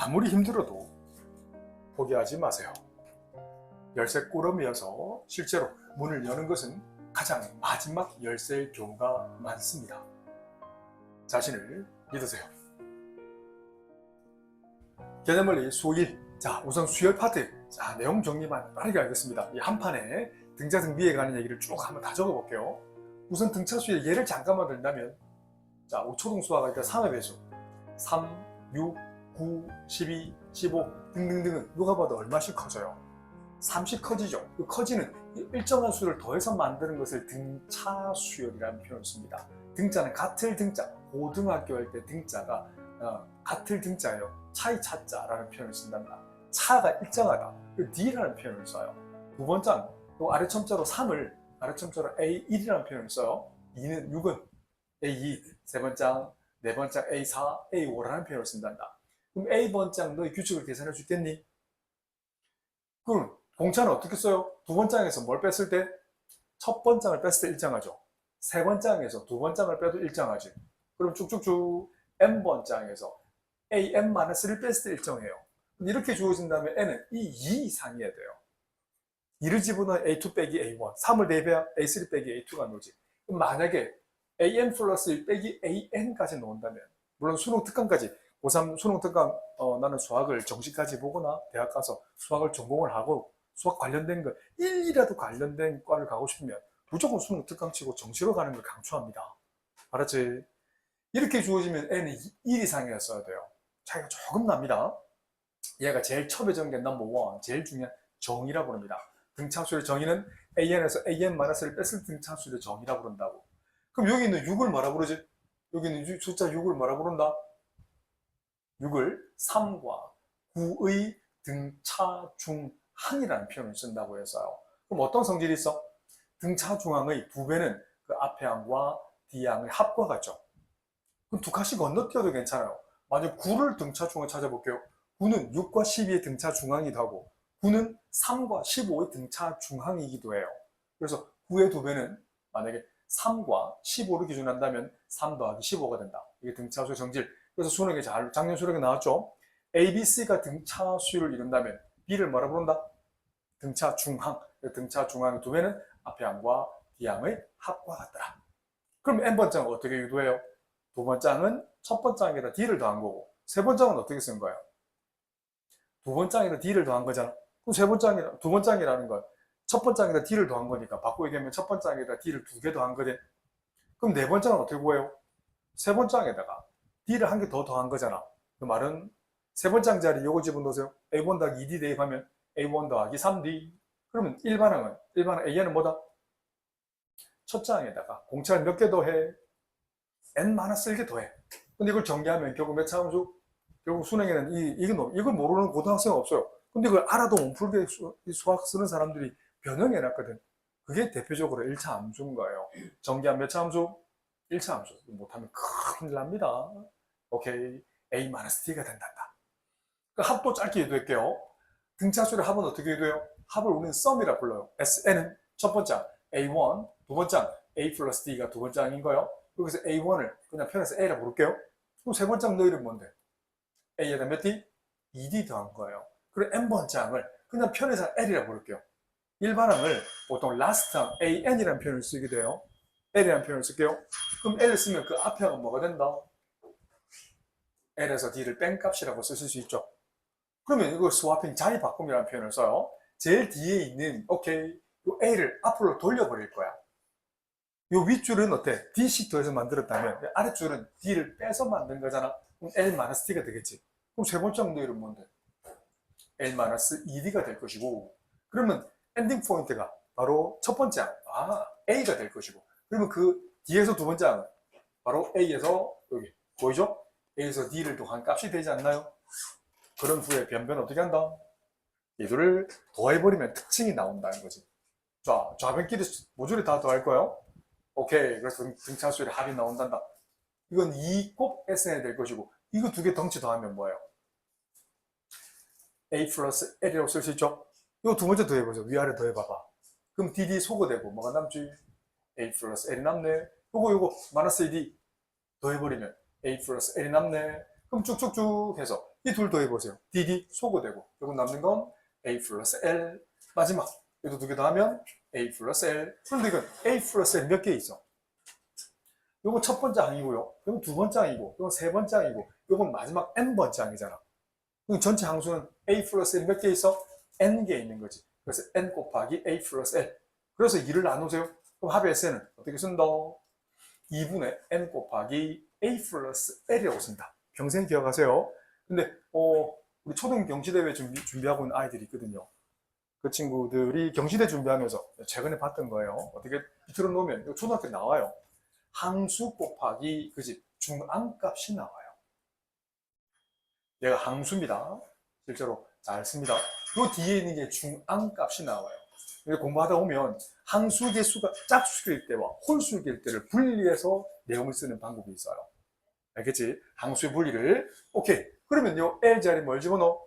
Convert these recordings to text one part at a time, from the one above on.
아무리 힘들어도 포기하지 마세요. 열쇠 꿀엄이어서 실제로 문을 여는 것은 가장 마지막 열쇠일 경우가 많습니다. 자신을 믿으세요. 개념원리 수1. 자, 우선 수열 파트. 자, 내용 정리만 빠르게 하겠습니다. 이 한 판에 등차 등비에 관한 얘기를 쭉 한번 다 적어볼게요. 우선 등차 수의 예를 잠깐만 든다면, 자, 초등 수학할 때 3의 배수 3, 6, 9, 12, 15 등등등은 누가 봐도 얼마씩 커져요? 3씩 커지죠. 그 커지는 일정한 수를 더해서 만드는 것을 등차 수열이라는 표현을 씁니다. 등자는 같을 등자, 고등학교 할 때 등자가 같을 등자예요. 차이 차자라는 표현을 쓴답니다. 차가 일정하다, 그 D라는 표현을 써요. 두 번째는 또 아래 첨자로 3을 아래 첨자로 A1이라는 표현을 써요. 2는 6은 A2, 세 번장, 네 번장 A4, A5라는 표현을 쓴단다. 그럼 A번장 너의 규칙을 계산해 주겠니? 그럼 공차는 어떻게 써요? 두 번장에서 뭘 뺐을 때? 첫 번장을 뺐을 때 일정하죠. 세 번장에서 두 번장을 빼도 일정하지. 그럼 쭉쭉쭉 N번장에서 AM-1를 뺐을 때 일정해요. 이렇게 주어진다면 N은 이 2 이상이어야 돼요. 2를 집어넣어 A2 빼기 A1, 3을 대입해야 A3 빼기 A2가 나오지. 그럼 만약에 AM 플러스 1 빼기 AN까지 나온다면, 물론 수능 특강까지, 고3 수능 특강, 나는 수학을 정시까지 보거나 대학 가서 수학을 전공을 하고 수학 관련된 거 1이라도 관련된 과를 가고 싶으면 무조건 수능 특강 치고 정시로 가는 걸 강추합니다. 알았지? 이렇게 주어지면 N은 1 이상이었어야 돼요. 차이가 조금 납니다. 얘가 제일 처음에 정된 넘버 1, 제일 중요한 정의라고 부릅니다. 등차수의 정의는 AN에서 AN-를 뺐을 등차수의 정의라고 부른다고. 그럼 여기 있는 6을 뭐라 부르지? 여기 있는 숫자 6을 뭐라 부른다? 6을 3과 9의 등차중항이라는 표현을 쓴다고 했어요. 그럼 어떤 성질이 있어? 등차중항의 부배는 그 앞에 항과 뒤에 항의 합과 같죠? 그럼 두 칸씩 건너뛰어도 괜찮아요. 만약 9를 등차중항을 찾아볼게요. 9는 6과 12의 등차중항이기도 하고 9는 3과 15의 등차중항이기도 해요. 그래서 9의 두 배는 만약에 3과 15를 기준한다면 3 더하기 15가 된다. 이게 등차수의 정질. 그래서 수능에 작년 수능에 나왔죠. A, B, C가 등차수를 이룬다면 B를 뭐라 부른다? 등차중항. 등차중항의 두 배는 앞에 항과 뒤 항의 합과 같더라. 그럼 N번장은 어떻게 유도해요? 두 번장은 첫 번장에다 D를 더한 거고, 세 번장은 어떻게 쓴 거예요? 두 번장에다 D를 더한 거잖아. 그럼 두 번장이라는 건 첫 번장에다 D를 더한 거니까 바꿔 얘기하면 첫 번장에다 D를 2개 더한 거지. 그럼 네 번장은 어떻게 구해요? 세 번장에다가 D를 한 개 더 더한 거잖아. 그 말은 세 번장 자리 요거 집어넣으세요. A1 더하기 2D 대입하면 A1 더하기 3D. 그러면 일반항은 AN은 뭐다? 첫 장에다가 공차를 몇 개 더해? N-1개 더해. 근데 이걸 전개하면 결국 몇 차함수? 결국 수능에는 이걸 모르는 고등학생은 없어요. 근데 그걸 알아도 못 풀게 수학 쓰는 사람들이 변형해놨거든. 그게 대표적으로 1차 함수인 거예요. 전개한 몇 차 함수? 1차 함수. 못하면 큰일 납니다. 오케이. A-T가 된단다. 그 합도 짧게 유도할게요. 등차수의 합은 어떻게 유도해요? 합을 우리는 썸이라 불러요. SN은 첫 번째 A1, 두 번째 A 플러스 D가 두 번째인 거예요. 여기서 A1을 그냥 편해서 A라 부를게요. 그럼 세 번째 너 이름 뭔데? A에다 몇 D? 2D 더한 거예요. 그리고 N번장을 그냥 편해서 L이라 부를게요. 일반항을 보통 last항 AN이라는 표현을 쓰게 돼요. L이라는 표현을 쓸게요. 그럼 L을 쓰면 그 앞에 항은 뭐가 된다? L에서 D를 뺀 값이라고 쓰실 수 있죠. 그러면 이거 스와핑 자리 바꿈이라는 표현을 써요. 제일 뒤에 있는 오케이 요 A를 앞으로 돌려버릴 거야. 요 윗줄은 어때? D씩 더해서 만들었다면 아랫줄은 D를 빼서 만든 거잖아. 그럼 L-T가 되겠지. 그럼 세 번째 너 이름 뭔데? L-2D가 될 것이고, 그러면 엔딩 포인트가 바로 첫 번째 항, A가 될 것이고, 그러면 그 뒤에서 두 번째 항은 바로 A에서 여기 보이죠? A에서 D를 더한 값이 되지 않나요? 그런 후에 변변 어떻게 한다? 이들을 더해버리면 특징이 나온다는 거지. 자, 좌변끼리 모조리 다 더할 거예요. 오케이. 그래서 등차수의 합이 나온단다. 이건 2 곱 Sn이 될 것이고, 이거 두 개 덩치 더하면 뭐예요? A 플러스 L이라고 쓸 수 있죠? 이거 두 번째 더해보세요. 위아래 더해봐봐. 그럼 DD 소거되고 뭐가 남지? A 플러스 L이 남네. 요거 마이너스 2D 더해버리면 A 플러스 L이 남네. 그럼 쭉쭉쭉 해서 이 둘 더해보세요. dd 소거되고 결국 남는 건 a 플러스 l 마지막 이것도 두 개 더 하면 a 플러스 l. 그런데 이건 a 플러스 l 몇 개 있어? 요건 첫 번째 항이고요. 요건 두 번째 항이고 요건 세 번째 항이고 요건 마지막 n 번째 항이잖아. 그럼 전체 항수는 a 플러스 l 몇 개 있어? n개 있는 거지. 그래서 n 곱하기 a 플러스 l. 그래서 2를 나누세요. 그럼 합의 S는 어떻게 쓴다? 2분의 n 곱하기 a 플러스 l이라고 쓴다. 평생 기억하세요. 근데 우리 초등 경시대회 준비하고 있는 아이들이 있거든요. 그 친구들이 경시대 준비하면서 최근에 봤던 거예요. 어떻게 비틀어 놓으면 초등학교 나와요. 항수 곱하기 그지 중앙값이 나와요. 얘가 항수입니다. 실제로 잘 씁니다. 그 뒤에 있는 게 중앙값이 나와요. 공부하다 보면 항수 개수가 짝수일 때와 홀수일 때를 분리해서 내용을 쓰는 방법이 있어요. 알겠지? 항수의 분리를. 오케이. 그러면 요 L 자리에 뭘 집어넣어?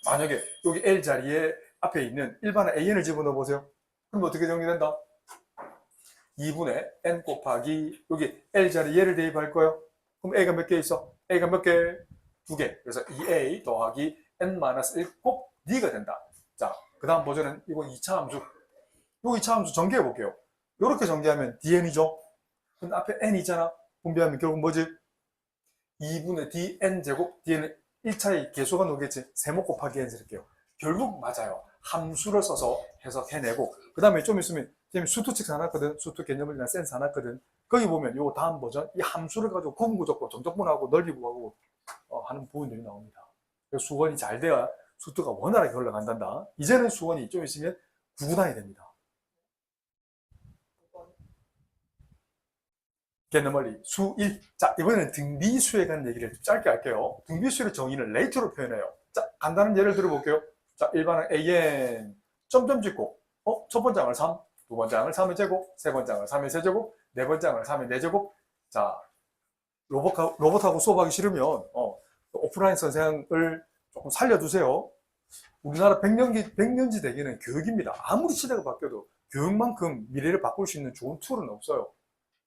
만약에 여기 L 자리에 앞에 있는 일반의 AN을 집어넣어 보세요. 그럼 어떻게 정리된다? 2분의 N 곱하기 여기 L 자리에 얘를 대입할 거예요. 그럼 A가 몇 개 있어? A가 몇 개? 2개. 그래서 2A 더하기 N-1 곱 D가 된다. 자, 그 다음 버전은 이거 2차 함수. 요 2차 함수 전개해 볼게요. 이렇게 전개하면 DN이죠. 근데 앞에 N이잖아. 분배하면 결국 뭐지? 2분의 DN 제곱, D는 1차의 개수가 나오겠지. 세모 곱하기 N 쓸게요. 결국 맞아요. 함수를 써서 해석해내고, 그 다음에 좀 있으면, 지금 수투칙 사놨거든. 수투 개념을이나 센스 사놨거든. 거기 보면 요 다음 버전, 이 함수를 가지고 구분구조법, 정적분하고 넓이구하고 하는 부분들이 나옵니다. 수원이 잘 돼야 수투가 원활하게 올라간단다. 이제는 수원이 좀 있으면 구구단이 됩니다. 개념원리 수 1. 자, 이번에는 등비수에 관한 얘기를 짧게 할게요. 등비수의 정의는 레이트로 표현해요. 자, 간단한 예를 들어볼게요. 자, 일반은 AN 점점 찍고 첫 번째 항을 3, 두 번째 항을 3의 제곱, 세 번째 항을 3의 세제곱, 네 번째 항을 3의 4제곱. 자, 로봇하고 수업하기 싫으면 오프라인 선생을 조금 살려두세요. 우리나라 100년지 대계는 교육입니다. 아무리 시대가 바뀌어도 교육만큼 미래를 바꿀 수 있는 좋은 툴은 없어요.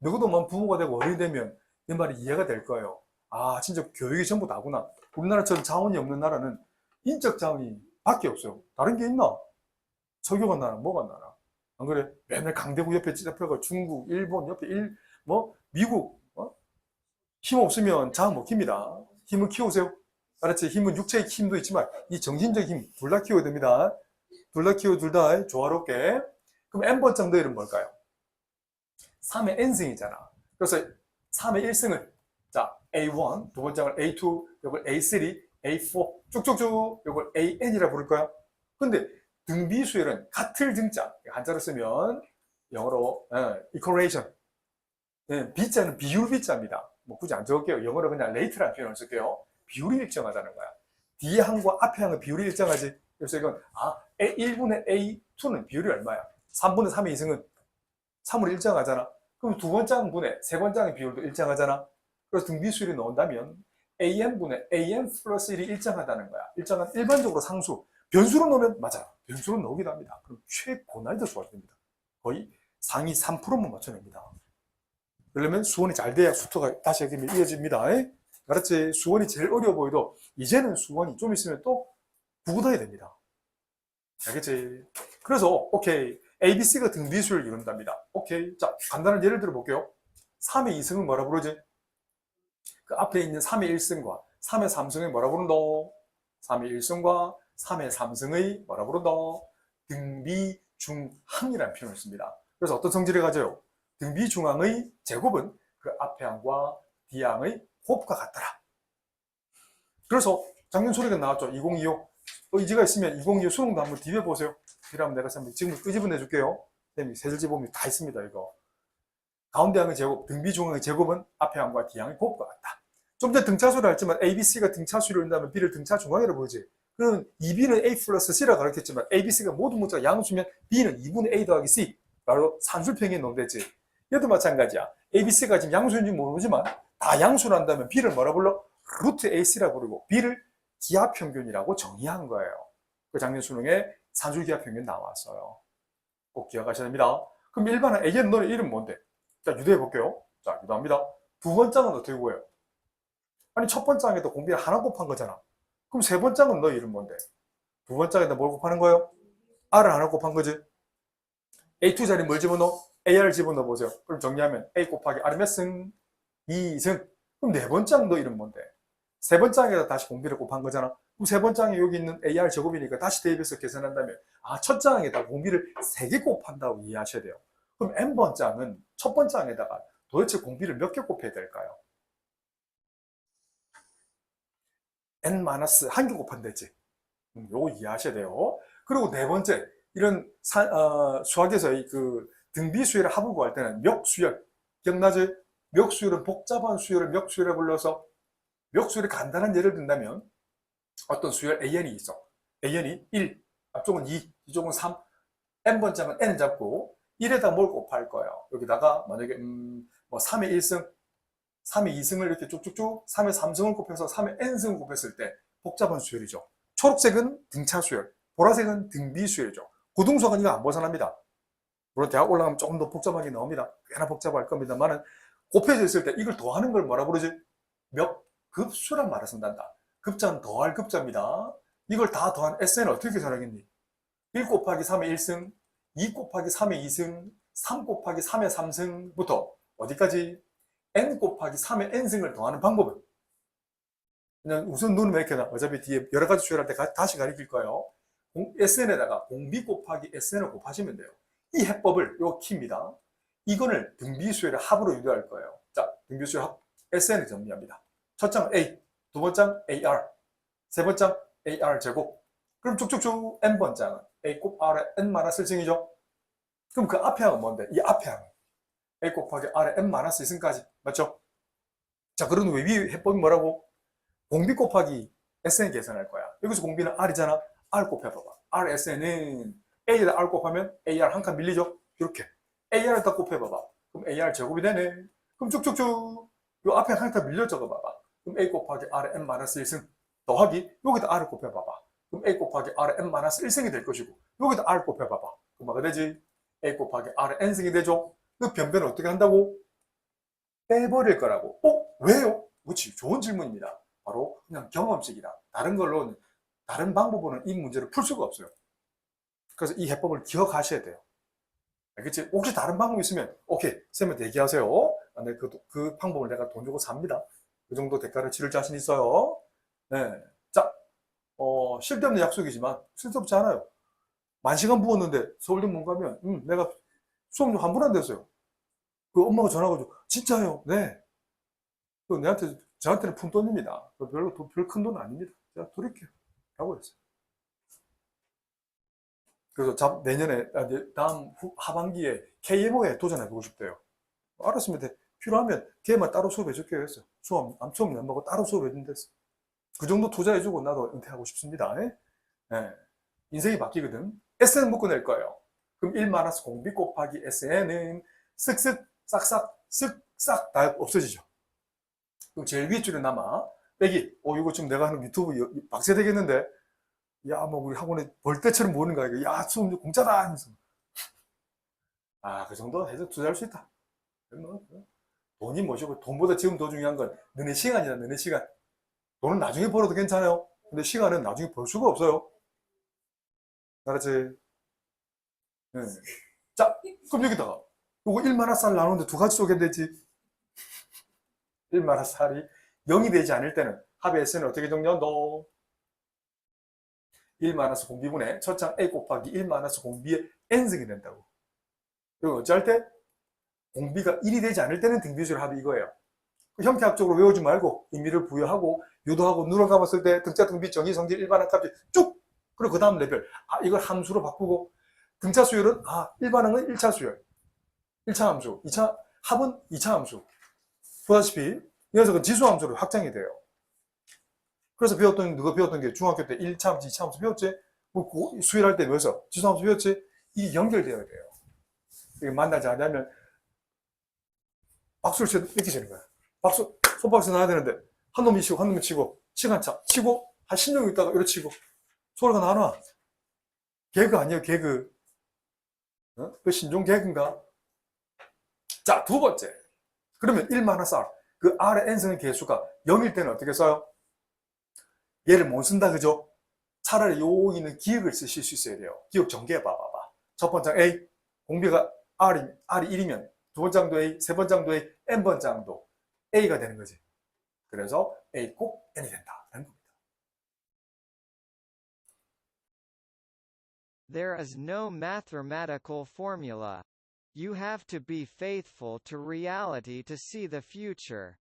누구도 부모가 되고 어른이 되면 내 말이 이해가 될 거예요. 아, 진짜 교육이 전부 다구나. 우리나라처럼 자원이 없는 나라는 인적 자원이 밖에 없어요. 다른 게 있나? 석유가 나나 뭐가 나나. 안 그래? 맨날 강대국 옆에 찢어펴고 중국, 일본 옆에 미국 힘 없으면 장 먹힙니다. 힘을 키우세요. 알았지? 힘은 육체의 힘도 있지만 이 정신적 힘 둘 다 키워야 됩니다. 둘 다 키워 둘 다 조화롭게. 그럼 n번째 더일은 뭘까요? 3의 n승이잖아. 그래서 3의 1승을 자 A1, 두 번째 을 A2, 이걸 A3, A4 쭉쭉쭉 이걸 AN이라 부를 거야. 근데 등비수열은 같을 등자 한자로 쓰면 영어로 equation B자는 비율 B자입니다. 뭐 굳이 안 적을게요. 영어로 그냥 rate라는 표현을 쓸게요. 비율이 일정하다는 거야. 뒤에 항과 앞에 항의 비율이 일정하지. 그래서 이건 1분의 A2는 비율이 얼마야? 3분의 3의 2승은 3으로 일정하잖아. 그럼 두 번째 항분의 세 번째 항의 비율도 일정하잖아. 그래서 등비수율이 나온다면 AN분의 AN 플러스 1이 일정하다는 거야. 일정한 일반적으로 상수. 변수로 넣으면 맞아. 변수로 넣기도 합니다. 그럼 최고난이도 수가 됩니다. 거의 상위 3%만 맞춰냅니다. 그러면 수원이 잘 돼야 수투가 다시 여기 이어집니다. 알았지? 수원이 제일 어려워 보여도 이제는 수원이 좀 있으면 또 구구단이 됩니다. 알겠지? 그래서 오케이. ABC가 등비수를 이룬답니다. 오케이. 자, 간단한 예를 들어 볼게요. 3의 2승은 뭐라 부르지? 그 앞에 있는 3의 1승과 3의 3승을 뭐라 부른다? 3의 1승과 3의 3승의 뭐라 부른다? 등비중항이라는 표현을 씁니다. 그래서 어떤 성질을 가져요? 등비중항의 제곱은 그 앞에 항과 뒤에 항의 곱과 같더라. 그래서 작년 소리가 나왔죠. 2025. 의지가 있으면 2025 수능도 한번 디벼보세요. 이러면 내가 지금 끄집어내 줄게요. 세 줄지 보면 다 있습니다. 이거. 가운데 항의 제곱, 등비중항의 제곱은 앞에 항과 뒤에 항의 곱과 같다. 좀 전에 등차수를 했지만 ABC가 등차수를 한다면 B를 등차중항이라고 부르지. 그러면 2B는 A 플러스 C라고 가르쳤지만 ABC가 모든 문자가 양수면 B는 2분의 A 더하기 C. 바로 산술평에 놓으면 얘도 마찬가지야. ABC가 지금 양수인지 모르지만 다 양수를 한다면 B를 뭐라 불러? 루트 AC라고 부르고 B를 기하평균이라고 정의한 거예요. 그 작년 수능에 산술기하평균 나왔어요. 꼭 기억하셔야 됩니다. 그럼 일반은 AN 너의 이름 뭔데? 자, 유도해 볼게요. 자, 유도합니다. 두 번째는 어떻게 구해요? 아니, 첫 번째 항에다 공비를 하나 곱한 거잖아. 그럼 세 번째 항은 너 이름 뭔데? 두 번째 항에다 뭘 곱하는 거예요? R을 하나 곱한 거지. A2 자리 뭘 집어넣어? AR 집어넣어 보세요. 그럼 정리하면 A 곱하기 R이 몇 승? 2승. 그럼 네 번째 항 너 이름 뭔데? 세 번째 항에다 다시 공비를 곱한 거잖아. 그럼 세 번째 항에 여기 있는 AR 제곱이니까 다시 대입해서 계산한다면, 아, 첫째 항에다 공비를 3개 곱한다고 이해하셔야 돼요. 그럼 n번째 항은 첫 번째 항에다가 도대체 공비를 몇 개 곱해야 될까요? n-1개 곱한다지. 요거 이해하셔야 돼요. 그리고 네 번째, 이런 수학에서의 그 등비수열의 합을 구할 때는 멱수열, 기억나지? 멱수열은 복잡한 수열을 멱수열에 불러서, 멱수열의 간단한 예를 든다면 어떤 수열 AN이 있어. AN이 1, 앞쪽은 2, 뒤쪽은 3, n번째 하면 n 잡고 1에다 뭘 곱할 거예요. 여기다가 만약에 뭐 3의 1승, 3의 2승을 이렇게 쭉쭉쭉 3의 3승을 곱해서 3의 n승을 곱했을 때 복잡한 수열이죠. 초록색은 등차 수열, 보라색은 등비 수열이죠. 고등수학은 이거 안 벗어납니다. 물론 대학 올라가면 조금 더 복잡하게 나옵니다. 꽤나 복잡할 겁니다만은 곱해져 있을 때 이걸 더하는 걸 뭐라 부르지? 몇 급수란 말을 쓴단다. 급자는 더할 급자입니다. 이걸 다 더한 SN은 어떻게 계산하겠니? 1 곱하기 3의 1승, 2 곱하기 3의 2승, 3 곱하기 3의 3승부터 어디까지? n 곱하기 3의 n승을 더하는 방법은 그냥 우선 눈을 몇 개나 어차피 뒤에 여러 가지 수열할 때 다시 가르칠 거예요. SN에다가 공비 곱하기 SN을 곱하시면 돼요. 이 해법을, 요 키입니다. 이거를 등비수열의 합으로 유도할 거예요. 자, 등비수열 합, SN을 정리합니다. 첫 장 A, 두 번째 AR, 세 번째 AR 제곱. 그럼 쭉쭉쭉 n번째는 A 곱 R의 n-1승이죠. 그럼 그 앞에 항은 뭔데? 이 앞에 항은 A 곱하기 R의 n-2승까지. 맞죠? 자, 그럼 위 해법이 뭐라고? 공비 곱하기 SN 계산할 거야. 여기서 공비는 R이잖아. R 곱해봐봐. RSN은 A에다 R 곱하면 AR 한 칸 밀리죠? 이렇게. AR에다 곱해봐봐. 그럼 AR 제곱이 되네. 그럼 쭉쭉쭉 요 앞에 한 칸 밀려 적어봐봐. 그럼 A 곱하기 R의 n-1승 더하기 여기다 R을 곱해봐봐. 그럼 A 곱하기 R의 n-1승이 될 것이고 여기다 R 곱해봐봐. 그럼 뭐가 되지? A 곱하기 R의 n승이 되죠? 그 변변을 어떻게 한다고? 빼버릴 거라고. 왜요? 그렇지. 좋은 질문입니다. 바로 그냥 경험식이다. 다른 걸로는, 다른 방법으로는 이 문제를 풀 수가 없어요. 그래서 이 해법을 기억하셔야 돼요. 알겠지? 혹시 다른 방법이 있으면 오케이, 쌤한테 얘기하세요. 네, 그 방법을 내가 돈 주고 삽니다. 그 정도 대가를 치를 자신 있어요. 네. 자, 쓸데없는 약속이지만 쓸데없지 않아요. 10,000시간 부었는데 서울대문 가면 내가 수업 좀 환불 안 됐어요. 그 엄마가 전화가지고 진짜요? 네. 그 저한테는 푼돈입니다. 별 큰 돈 아닙니다. 제가 드릴게요. 라고 했어요. 그래서 내년에, 다음 하반기에 KMO에 도전해보고 싶대요. 알았으면 돼. 필요하면 걔만 따로 수업해줄게요 했어요. 수업 멤버가 따로 수업해준댔어. 그 정도 투자해주고 나도 은퇴하고 싶습니다. 네. 인생이 바뀌거든. SN 묶어낼 거예요. 그럼 1- 공비 곱하기 SN은 쓱쓱, 싹싹, 쓱싹 다 없어지죠. 그럼 제일 위에 줄에 남아. 빼기. 이거 지금 내가 하는 유튜브 박세 되겠는데? 야, 뭐, 우리 학원에 벌떼처럼 모으는 거야. 이거. 야, 수업 공짜다! 하면서. 그 정도 해서 투자할 수 있다. 뭐, 돈이 뭐시고, 돈보다 지금 더 중요한 건 너네 시간이다, 너네 시간. 돈은 나중에 벌어도 괜찮아요. 근데 시간은 나중에 벌 수가 없어요. 알았지? 네. 자, 그럼 여기다가, 요거 1-쌀 나누는데 두 가지 쏘게 되지. 1-쌀이 0이 되지 않을 때는 합의 S는 어떻게 정리한다? 1- 공비분의 첫 장 A 곱하기 1- 공비의 n승이 된다고. 그리고 어찌할 때? 공비가 1이 되지 않을 때는 등비수열 합이 이거예요. 형태학적으로 외우지 말고 의미를 부여하고 유도하고 눈을 감았을 때 등차, 등비, 정의, 성질, 일반항 값이 쭉! 그리고 그 다음 레벨. 이걸 함수로 바꾸고 등차 수열은 일반항은 1차 수열. 1차 함수. 2차 합은 2차 함수. 보다시피 이 녀석은 지수 함수로 확장이 돼요. 그래서 누가 배웠던 게 중학교 때 1차 함수, 2차 함수 배웠지? 뭐 수열할 때 배워서 지수 함수 배웠지? 이게 연결되어야 돼요. 이게 만나지 않으면 박수를 쳐도 이렇게 치는 거야. 손박수 나야 되는데 한 놈이 치고 한 놈이 치고 시간차 치고 한 10년 있다가 이렇게 치고 소리가 나나? 개그 아니에요, 개그. 그 신종 개그인가? 자, 두 번째. 그러면 1- 쌀. 그 R의 n승의 개수가 0일 때는 어떻게 써요? 얘를 못 쓴다, 그죠? 차라리 여기는 기억을 쓰실 수 있어야 돼요. 기억 전개해 봐봐. 첫 번장 A, 공비가 R이 1이면 두 번장도 A, 세 번장도 A, n번장도 A가 되는 거지. 그래서 A 꼭 n이 된다. 라는 겁니다. There is no mathematical formula. You have to be faithful to reality to see the future.